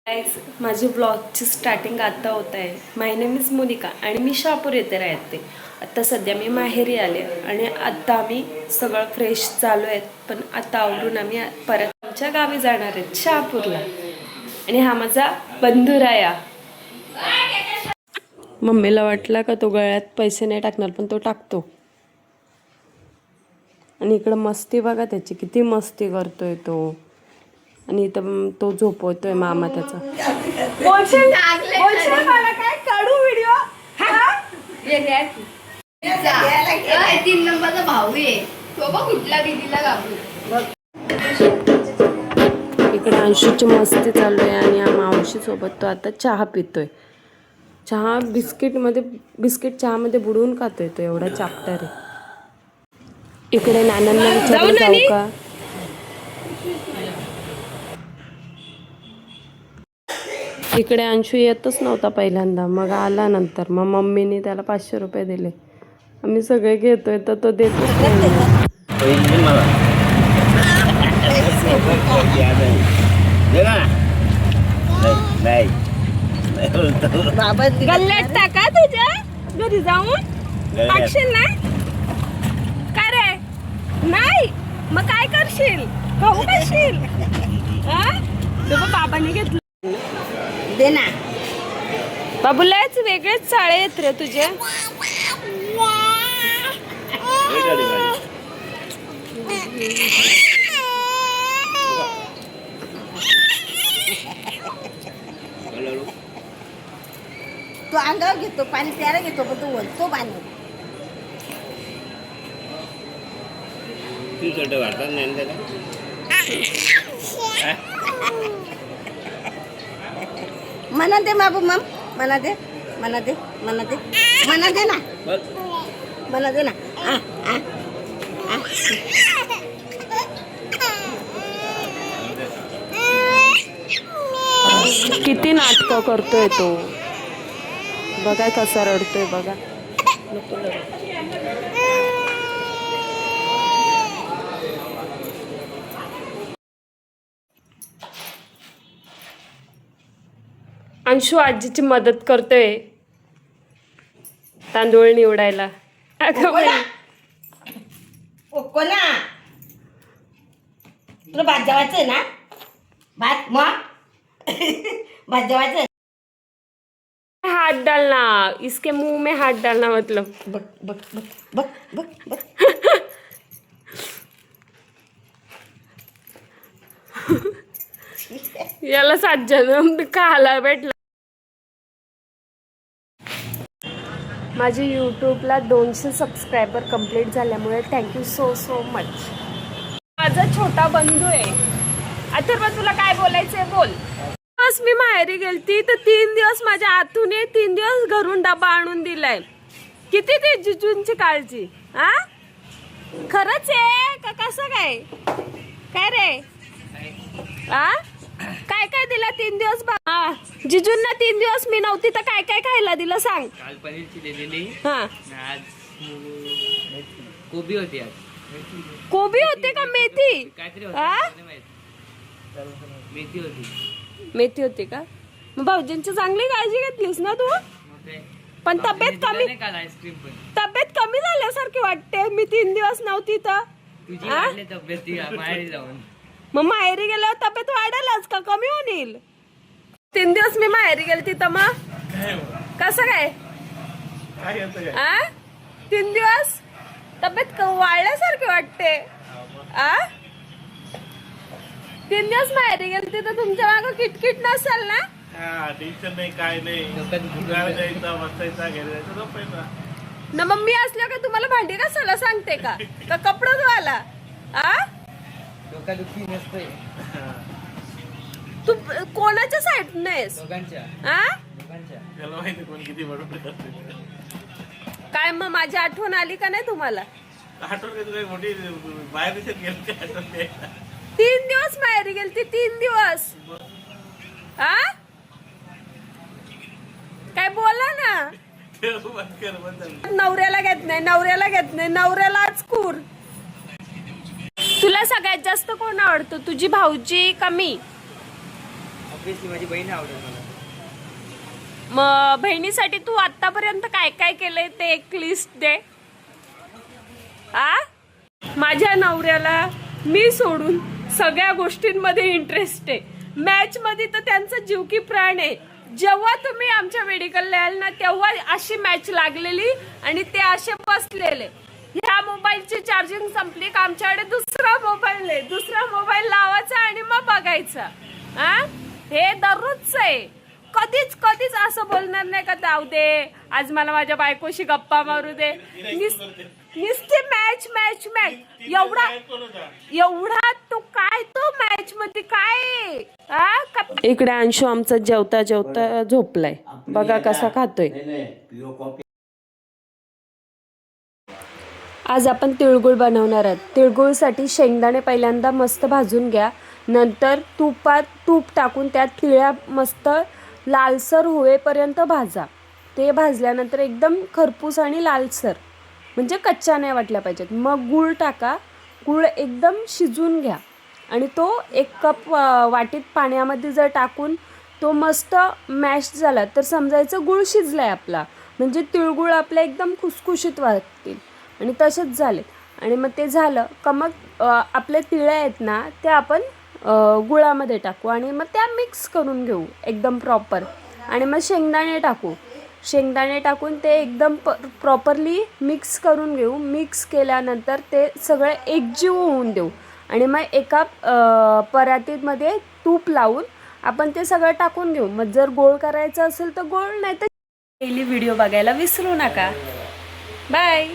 Guys, माझी ब्लॉगची starting आता होत आहे. माय नेम इज मोनिका आणि मी शहापूर येथे राहते. आता सध्या मी माहेरी आले आणि आता आम्ही सगळं फ्रेश चालू आहेत. पण आता आवरून आम्ही परत आमच्या गावी जाणार आहेत शहापूरला. आणि हा माझा बंधुराया. मम्मीला वाटला का तो गळ्यात पैसे नाही टाकणार, पण तो टाकतो. आणि इकडं मस्ती बघा त्याची, किती मस्ती करतोय तो. आणि इथं तो झोपवतोय मामा त्याचा. मला काय काढू व्हिडिओ. तीन नंबरचा भाऊ आहे तो बघ, कुठला दीदीला घाबरू. इकडे अंशूची मस्ती चालू आहे आणि या मावशी सोबत तो आता चहा पितोय. चहा बिस्किट चहामध्ये बुडवून खातोय तो, एवढा चॅप्टर आहे. इकडे नानांना विचारलं जाऊ का. इकडे अंशू येतच नव्हता पहिल्यांदा, मग आला नंतर. मग मम्मीने त्याला 500 रुपये दिले. आम्ही सगळे घेतोय तर तो देतच नाही. गल्ल्यात टाका तुझ्या घरी जाऊन टाकशील ना. काय रे, नाही मग काय करशील, खाऊ करशील. बाबाने घेतलं दे ना. बाबूलाच वेगळेच चाळे येत रे तुझे. तू अंगावर घेतो पाणी, प्यायला घेतो, पण तू वळतो पाणी. मना दे बाबू, मम मना दे, मना दे, मना दे, मना दे ना, मना दे ना. किती नाटकं करतोय तो, बघा कसा रडतोय बघा. अंशू आजीची मदत करतोय तांदूळ निवडायला. कोणा तुला भात जेवायचंय ना, भात मग भात जेवायचंय. हाथ डालना, इसके मुंह में हाथ डालना मतलब. बघ बघ बघ बघ बघ बघ. याला 7 जन्म खायला भेटला. माझे यूट्यूबला 200 सबस्क्रायबर कंप्लीट झाल्यामुळे थँक्यू सो सो मच. माझा छोटा बंधू आहे. अथर्व, तुला काय बोलायचंय बोल. बस मी माहेरी गेलती तर 3 दिवस माझ्या आतूने 3 दिवस घरून डबा आणून दिलाय. किती ते जिजूंची काळजी. हा खरंच आहे का कसं काय काय रे. आ काय काय दिला 3 दिवस. जिजूंना 3 दिवस मी नव्हती तर काय काय खायला दिलं सांग. काल पनीरची दिलेली. हा आज कोबी होती. आज कोबी होते का मेथी. काहीतरी मेथी होती. मेथी होती का. मग भाऊजींची चांगली काळजी घेतलीस ना तू. पण तब्येत कमी झाल्यासारखी वाटते. मी 3 दिवस नव्हती तर. तुझी तब्येत माहेरी जाऊन. मग माहेरी गेल्यावर तब्येत वाढेलच का कमी होईल. 3 दिवस मी माहेरी गेलती तर मग कसं काय. 3 दिवस तब्येत वाढल्यासारखी वाटते. 3 दिवस माहेरी गेलती तर तुमच्या मागं किटकिट नसेल ना. टेन्शन नाही, काय नाही. ना मग मी असल्या का तुम्हाला भांडी घासायला सांगते का कपडे धुवायला. डोकादुखी नसते. तू कोणाच्या साईड नाहीस. काय मग माझी आठवण आली का नाही तुम्हाला. बाहेर देशात गेली 3 दिवस माहेरी गेलती. 3 दिवस. काय बोला ना. नवऱ्याला घेत नाही नवऱ्यालाच कूर. तुला सगळ्यात जास्त कोण आवडतं, तुझी भाऊजी का मी. ऑब्विसली माझी बहीण आवडेल मला. मग बहिणीसाठी तू आतापर्यंत काय काय केलंय ते एक लिस्ट दे. आ माझ्या नवऱ्याला मी सोडून सगळ्या गोष्टींमध्ये इंटरेस्ट आहे. मॅच मध्ये तर त्यांचा जीव की प्राण आहे. जेव्हा तुम्ही आमच्या मेडिकलला याल ना तेव्हा अशी मॅच लागलेली आणि ते असे बसलेले. ह्या मोबाईलची चार्जिंग संपली का आमच्याकडे दुसरा मोबाईल आहे. दुसरा मोबाईल लावायचा आणि मग बघायचा. हे दररोजच आहे. कधीच कधीच असं बोलणार नाही का जाऊ दे आज मला माझ्या बायकोशी गप्पा मारू दे. नुसते मॅच मॅच मॅच. एवढा तो काय तो मॅच मध्ये काय. इकडे अंशू आमचा जेवता जेवता झोपलाय. बघा कसा खातोय. आज आपण तिळगुळ बनवणार आहोत. तिळगुळसाठी शेंगदाणे पहिल्यांदा मस्त भाजून घ्या. नंतर तूप टाकून त्यात तिळ्या मस्त लालसर होईपर्यंत भाजा. ते भाजल्यानंतर एकदम खरपूस आणि लालसर म्हणजे कच्च्या नाही वाटल्या पाहिजेत. मग गूळ टाका. गूळ एकदम शिजून घ्या आणि तो 1 कप वाटीत पाण्यामध्ये जर टाकून तो मस्त मॅश झाला तर समजायचं गूळ शिजलाय आपला. म्हणजे तिळगुळ आपल्या एकदम खुसखुशीत वाटतील. आणि तसेच झाले. आणि मग ते झालं का मग आपल्या तिळ्या आहेत ना त्या आपण गुळामध्ये टाकू आणि मग त्या मिक्स करून घेऊ एकदम प्रॉपर. आणि मग शेंगदाणे टाकून ते एकदम प्रॉपरली मिक्स करून घेऊ. मिक्स केल्यानंतर ते सगळं एकजीव होऊन देऊ. आणि मग एका परातीमध्ये तूप लावून आपण ते सगळं टाकून घेऊ. मग जर गोळ करायचं असेल तर गोळ, नाही तर डेली व्हिडिओ बघायला विसरू नका. बाय.